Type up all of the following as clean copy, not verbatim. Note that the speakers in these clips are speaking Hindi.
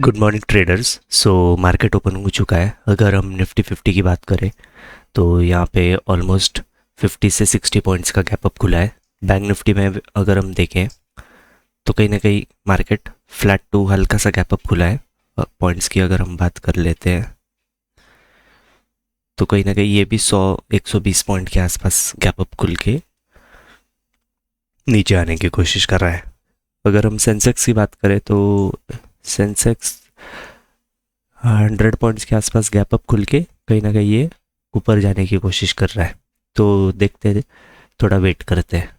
Good morning traders. Market open हो चुका है। अगर हम निफ्टी 50 की बात करें तो यहाँ पे ऑलमोस्ट 50 से 60 पॉइंट्स का गैप अप खुला है। बैंक निफ्टी में अगर हम देखें तो कहीं ना कहीं मार्केट फ्लैट टू हल्का सा गैप अप खुला है। पॉइंट्स की अगर हम बात कर लेते हैं तो कहीं ना कहीं ये भी 100-120 पॉइंट के आसपास गैप अप खुल के नीचे आने की कोशिश कर रहा है। अगर हम सेंसेक्स की बात करें तो सेंसेक्स 100 पॉइंट्स के आसपास गैप अप खुल के कहीं ना कहीं ये ऊपर जाने की कोशिश कर रहा है। तो देखते हैं, थोड़ा वेट करते हैं।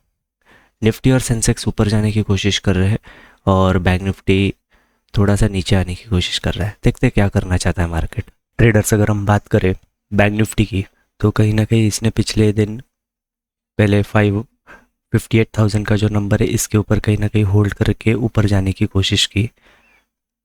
निफ्टी और सेंसेक्स ऊपर जाने की कोशिश कर रहे हैं और बैंक निफ्टी थोड़ा सा नीचे आने की कोशिश कर रहा है। देखते हैं क्या करना चाहता है मार्केट। ट्रेडर्स अगर हम बात करें बैंक निफ्टी की तो कहीं ना कहीं इसने पिछले दिन पहले 58,000 का जो नंबर है इसके ऊपर कहीं ना कहीं होल्ड करके ऊपर जाने की कोशिश की।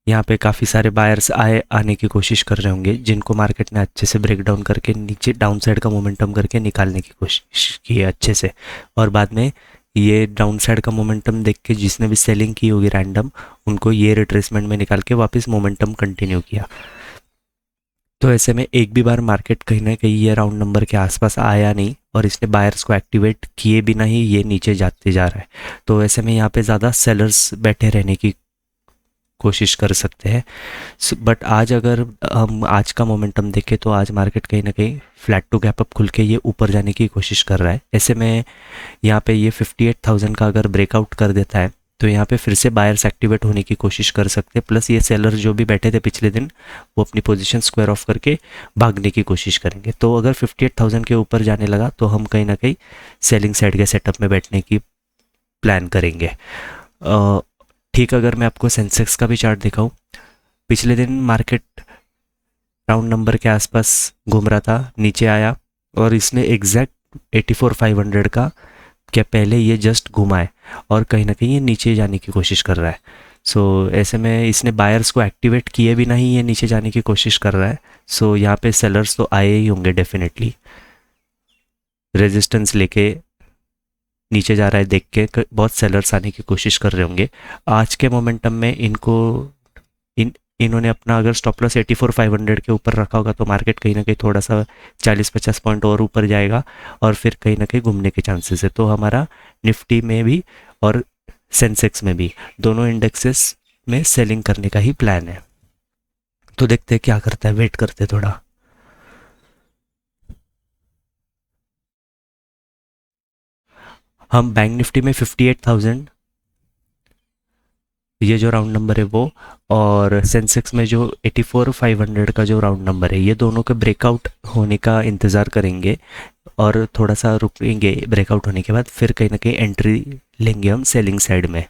यहाँ पे काफ़ी सारे बायर्स आने की कोशिश कर रहे होंगे जिनको मार्केट ने अच्छे से ब्रेक डाउन करके नीचे डाउन साइड का मोमेंटम करके निकालने की कोशिश की है अच्छे से। और बाद में ये डाउन साइड का मोमेंटम देख के जिसने भी सेलिंग की होगी रैंडम, उनको ये रिट्रेसमेंट में निकाल के वापस मोमेंटम कंटिन्यू किया। तो ऐसे में एक भी बार मार्केट कहीं ना कहीं ये राउंड नंबर के आसपास आया नहीं और इसने बायर्स को एक्टिवेट किए बिना ही ये नीचे जाते जा रहा है। तो ऐसे में यहाँ पे ज़्यादा सेलर्स बैठे रहने की कोशिश कर सकते हैं। बट आज अगर हम आज का मोमेंटम देखें तो आज मार्केट कहीं ना कहीं फ्लैट टू गैप अप खुल के ये ऊपर जाने की कोशिश कर रहा है। ऐसे में यहाँ पे ये 58,000 का अगर ब्रेकआउट कर देता है तो यहाँ पे फिर से बायर्स एक्टिवेट होने की कोशिश कर सकते हैं। प्लस ये सेलर जो भी बैठे थे पिछले दिन वो अपनी पोजीशन स्क्वायर ऑफ करके भागने की कोशिश करेंगे। तो अगर 58,000 के ऊपर जाने लगा तो हम कहीं ना कहीं सेलिंग साइड के सेटअप में बैठने की प्लान करेंगे। ठीक, अगर मैं आपको सेंसेक्स का भी चार्ट दिखाऊं, पिछले दिन मार्केट राउंड नंबर के आसपास घूम रहा था, नीचे आया और इसने एग्जैक्ट 84,500 का क्या पहले ये जस्ट घुमा है और कहीं ना कहीं ये नीचे जाने की कोशिश कर रहा है। ऐसे में इसने बायर्स को एक्टिवेट किए भी नहीं, ये नीचे जाने की कोशिश कर रहा है। यहाँ पे सेलर्स तो आए ही होंगे डेफिनेटली, रेजिस्टेंस लेके नीचे जा रहा है देख के बहुत सेलर्स आने की कोशिश कर रहे होंगे। आज के मोमेंटम में इन्होंने अपना अगर स्टॉप लॉस 84,500 के ऊपर रखा होगा तो मार्केट कहीं ना कहीं थोड़ा सा 40-50 पॉइंट और ऊपर जाएगा और फिर कहीं ना कहीं घूमने के चांसेस है। तो हमारा निफ्टी में भी और सेंसेक्स में भी दोनों इंडेक्सेस में सेलिंग करने का ही प्लान है। तो देखते हैं क्या करता है, वेट करते थोड़ा। हम बैंक निफ्टी में 58,000 ये जो राउंड नंबर है वो, और सेंसेक्स में जो 84,500 का जो राउंड नंबर है, ये दोनों के ब्रेकआउट होने का इंतज़ार करेंगे और थोड़ा सा रुकेंगे। ब्रेकआउट होने के बाद फिर कहीं ना कहीं एंट्री लेंगे हम सेलिंग साइड में।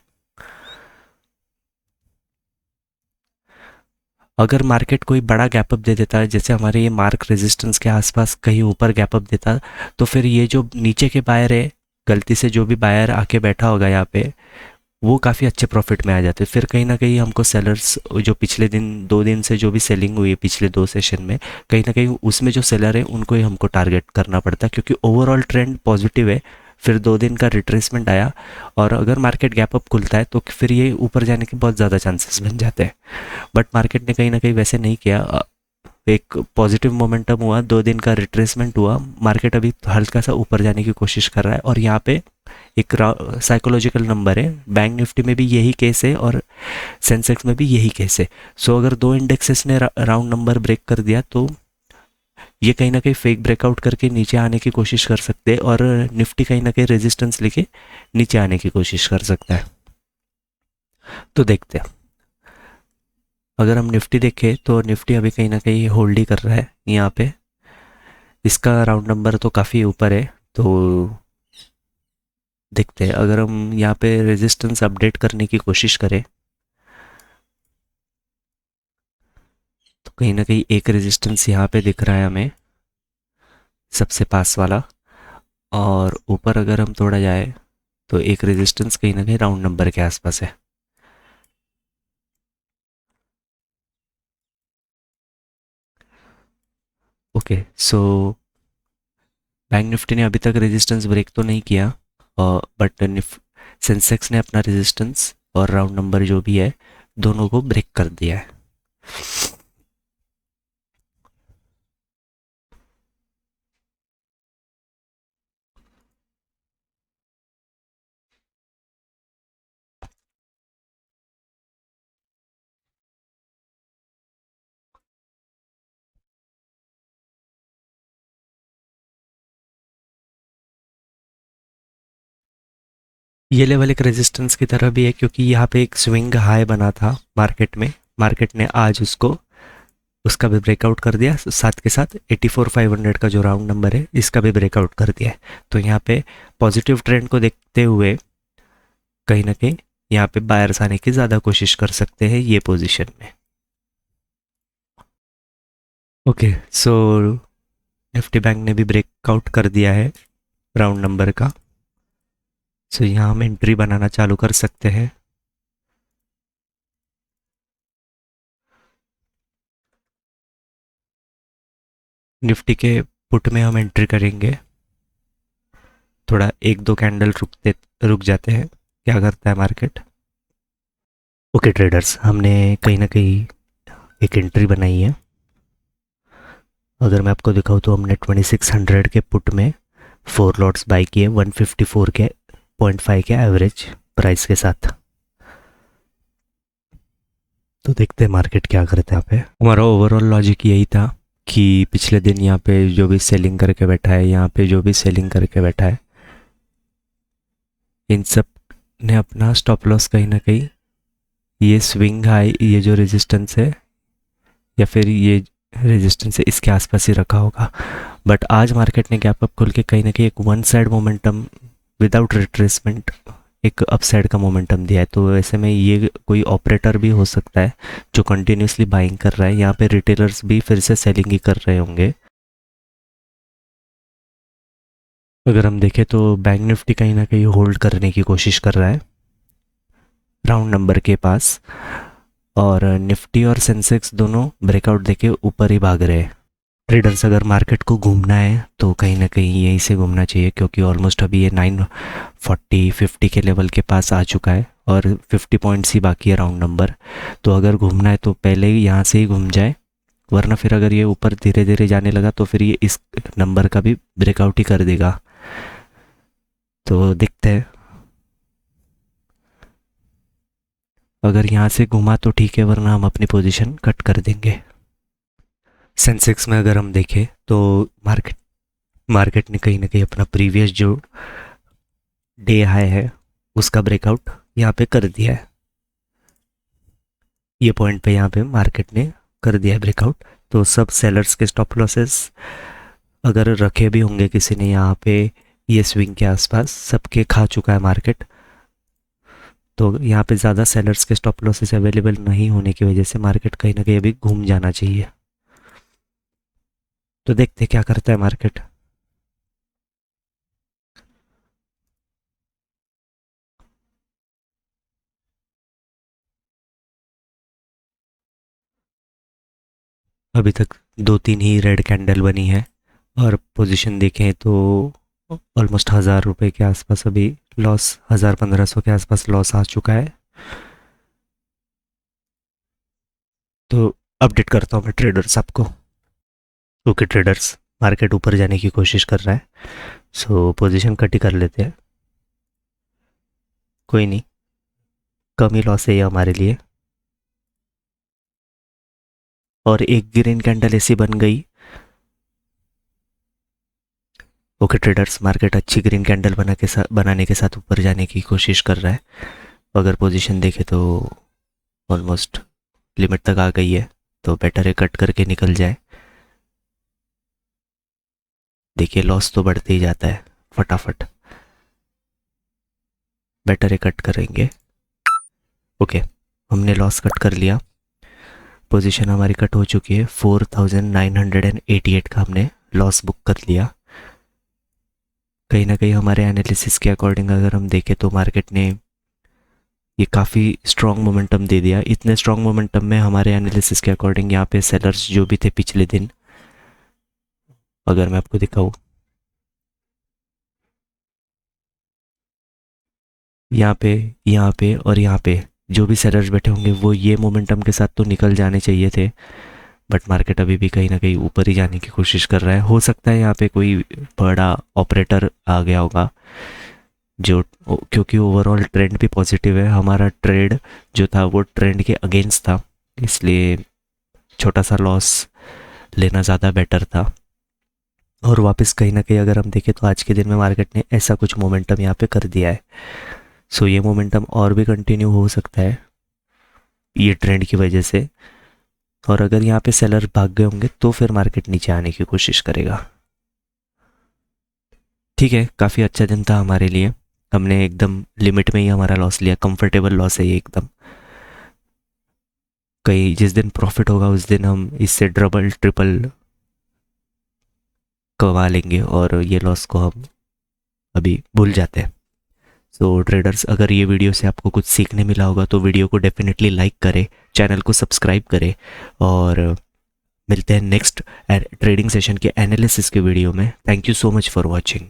अगर मार्केट कोई बड़ा गैप अप दे देता है, जैसे हमारे ये मार्क रेजिस्टेंस के आसपास कहीं ऊपर गैप अप देता, तो फिर ये जो नीचे के बायर है, गलती से जो भी बायर आके बैठा होगा यहाँ पे, वो काफ़ी अच्छे प्रॉफिट में आ जाते। फिर कहीं ना कहीं हमको सेलर्स जो पिछले दिन 2 दिन से जो भी सेलिंग हुई है पिछले 2 सेशन में, कहीं ना कहीं उसमें जो सेलर है उनको ही हमको टारगेट करना पड़ता है, क्योंकि ओवरऑल ट्रेंड पॉजिटिव है। फिर 2 दिन का रिट्रेसमेंट आया और अगर मार्केट गैप अप खुलता है तो फिर ये ऊपर जाने के बहुत ज़्यादा चांसेस बन जाते हैं। बट मार्केट ने कहीं ना कहीं वैसे नहीं किया। एक पॉजिटिव मोमेंटम हुआ, 2 दिन का रिट्रेसमेंट हुआ, मार्केट अभी हल्का सा ऊपर जाने की कोशिश कर रहा है और यहाँ पे एक साइकोलॉजिकल नंबर है। बैंक निफ्टी में भी यही केस है और सेंसेक्स में भी यही केस है। अगर दो इंडेक्सेस ने राउंड नंबर ब्रेक कर दिया तो ये कहीं ना कहीं फेक ब्रेकआउट करके नीचे आने की कोशिश कर सकते हैं और निफ्टी कहीं ना कहीं रेजिस्टेंस लेके नीचे आने की कोशिश कर सकता है। तो देखते हैं। अगर हम निफ्टी देखें तो निफ्टी अभी कहीं ना कहीं होल्ड ही कर रहा है यहाँ पे। इसका राउंड नंबर तो काफ़ी ऊपर है। तो देखते हैं, अगर हम यहाँ पे रेजिस्टेंस अपडेट करने की कोशिश करें तो कहीं ना कहीं एक रेजिस्टेंस यहाँ पे दिख रहा है हमें, सबसे पास वाला। और ऊपर अगर हम थोड़ा जाए तो एक रेजिस्टेंस कहीं ना कहीं राउंड नंबर के आसपास है। ओके, बैंक निफ्टी ने अभी तक रेजिस्टेंस ब्रेक तो नहीं किया, बट सेंसेक्स ने अपना रेजिस्टेंस और राउंड नंबर जो भी है दोनों को ब्रेक कर दिया है। ये लेवल एक रेजिस्टेंस की तरह भी है, क्योंकि यहाँ पे एक स्विंग हाई बना था मार्केट में। मार्केट ने आज उसको उसका भी ब्रेकआउट कर दिया, साथ के साथ 84,500 का जो राउंड नंबर है इसका भी ब्रेकआउट कर दिया है। तो यहाँ पे पॉजिटिव ट्रेंड को देखते हुए कहीं ना कहीं यहाँ पे बायर्स आने की ज़्यादा कोशिश कर सकते हैं ये पोजीशन में। ओके, सो निफ्टी बैंक ने भी ब्रेकआउट कर दिया है राउंड नंबर का। सो यहाँ हम एंट्री बनाना चालू कर सकते हैं। निफ्टी के पुट में हम एंट्री करेंगे। थोड़ा एक दो कैंडल रुक जाते हैं, क्या करता है मार्केट। ओके ट्रेडर्स, हमने कहीं ना कहीं एक एंट्री बनाई है। अगर मैं आपको दिखाऊँ तो हमने 2600 के पुट में 4 लॉट्स बाई किए 154 के 0.5 के एवरेज प्राइस के साथ। तो देखते हैं मार्केट क्या करता है। यहाँ पे हमारा ओवरऑल लॉजिक यही था कि पिछले दिन यहाँ पे जो भी सेलिंग करके बैठा है, यहाँ पे जो भी सेलिंग करके बैठा है, इन सब ने अपना स्टॉप लॉस कहीं ना कहीं ये स्विंग हाई, ये जो रेजिस्टेंस है या फिर ये रेजिस्टेंस है, इसके आसपास ही रखा होगा। बट आज मार्केट ने गैप अप खोल के कहीं ना कहीं एक one side momentum without retracement एक अपसाइड का मोमेंटम दिया है। तो ऐसे में ये कोई ऑपरेटर भी हो सकता है जो कंटिन्यूसली बाइंग कर रहा है। यहाँ पे रिटेलर्स भी फिर से सेलिंग ही कर रहे होंगे। अगर हम देखें तो बैंक निफ्टी कहीं ना कहीं होल्ड करने की कोशिश कर रहा है राउंड नंबर के पास, और निफ्टी और सेंसेक्स दोनों ब्रेकआउट देके ऊपर ही भाग रहे हैं। ट्रेडर्स, अगर मार्केट को घूमना है तो कहीं ना कहीं यहीं से घूमना चाहिए, क्योंकि ऑलमोस्ट अभी ये 940-50 के लेवल के पास आ चुका है और 50 पॉइंट्स ही बाकी है राउंड नंबर। तो अगर घूमना है तो पहले ही यहाँ से ही घूम जाए, वरना फिर अगर ये ऊपर धीरे धीरे जाने लगा तो फिर ये इस नंबर का भी ब्रेकआउट ही कर देगा। तो देखते हैं, अगर यहाँ से घुमा तो ठीक है, वरना हम अपनी पोजीशन कट कर देंगे। सेंसेक्स में अगर हम देखें तो मार्केट मार्केट ने कहीं ना कहीं अपना प्रीवियस जो डे हाई है उसका ब्रेकआउट यहाँ पे कर दिया है। ये पॉइंट पे यहाँ पे मार्केट ने कर दिया है ब्रेकआउट। तो सब सेलर्स के स्टॉप लॉसेस अगर रखे भी होंगे किसी ने यहाँ पे ये स्विंग के आसपास, सबके खा चुका है मार्केट। तो यहाँ पे ज़्यादा सेलर्स के स्टॉप लॉसेस अवेलेबल नहीं होने की वजह से मार्केट कहीं ना कहीं अभी घूम जाना चाहिए। तो देखते क्या करता है मार्केट। अभी तक 2-3 ही रेड कैंडल बनी है, और पोजीशन देखें तो ऑलमोस्ट 1000 रुपये के आसपास अभी लॉस, 1000-1500 के आसपास लॉस आ चुका है। तो अपडेट करता हूँ मैं ट्रेडर्स आपको। ओके ट्रेडर्स, मार्केट ऊपर जाने की कोशिश कर रहा है, सो पोजीशन कट ही कर लेते हैं। कोई नहीं, कम ही लॉस है ये हमारे लिए। और एक ग्रीन कैंडल ऐसी बन गई। ओके ट्रेडर्स, मार्केट अच्छी ग्रीन कैंडल बनाने के साथ ऊपर जाने की कोशिश कर रहा है। अगर पोजीशन देखे तो ऑलमोस्ट लिमिट तक आ गई है, तो बेटर है कट करके निकल जाए। देखिए लॉस तो बढ़ते ही जाता है फटाफट, बेटर है कट करेंगे। ओके, हमने लॉस कट कर लिया। पोजीशन हमारी कट हो चुकी है। 4988 का हमने लॉस बुक कर लिया। कहीं ना कहीं हमारे एनालिसिस के अकॉर्डिंग अगर हम देखें तो मार्केट ने ये काफ़ी स्ट्रॉन्ग मोमेंटम दे दिया। इतने स्ट्रॉन्ग मोमेंटम में हमारे एनालिसिस के अकॉर्डिंग यहाँ पे सेलर्स जो भी थे पिछले दिन, अगर मैं आपको दिखाऊँ, यहाँ पे और यहाँ पे जो भी सेलर्स बैठे होंगे वो ये मोमेंटम के साथ तो निकल जाने चाहिए थे, बट मार्केट अभी भी कहीं ना कहीं ऊपर ही जाने की कोशिश कर रहा है। हो सकता है यहाँ पे कोई बड़ा ऑपरेटर आ गया होगा जो, क्योंकि ओवरऑल ट्रेंड भी पॉजिटिव है। हमारा ट्रेड जो था वो ट्रेंड के अगेंस्ट था, इसलिए छोटा सा लॉस लेना ज़्यादा बेटर था। और वापस कहीं ना कहीं अगर हम देखें तो आज के दिन में मार्केट ने ऐसा कुछ मोमेंटम यहाँ पे कर दिया है। सो ये मोमेंटम और भी कंटिन्यू हो सकता है ये ट्रेंड की वजह से, और अगर यहाँ पे सेलर भाग गए होंगे तो फिर मार्केट नीचे आने की कोशिश करेगा। ठीक है, काफ़ी अच्छा दिन था हमारे लिए, हमने एकदम लिमिट में ही हमारा लॉस लिया, कंफर्टेबल लॉस है ये एकदम। कहीं जिस दिन प्रॉफिट होगा उस दिन हम इससे डबल ट्रिपल कमा लेंगे और ये लॉस को हम अभी भूल जाते हैं। सो ट्रेडर्स, अगर ये वीडियो से आपको कुछ सीखने मिला होगा तो वीडियो को डेफिनेटली लाइक करें, चैनल को सब्सक्राइब करें, और मिलते हैं नेक्स्ट ट्रेडिंग सेशन के एनालिसिस के वीडियो में। Thank you so much for watching.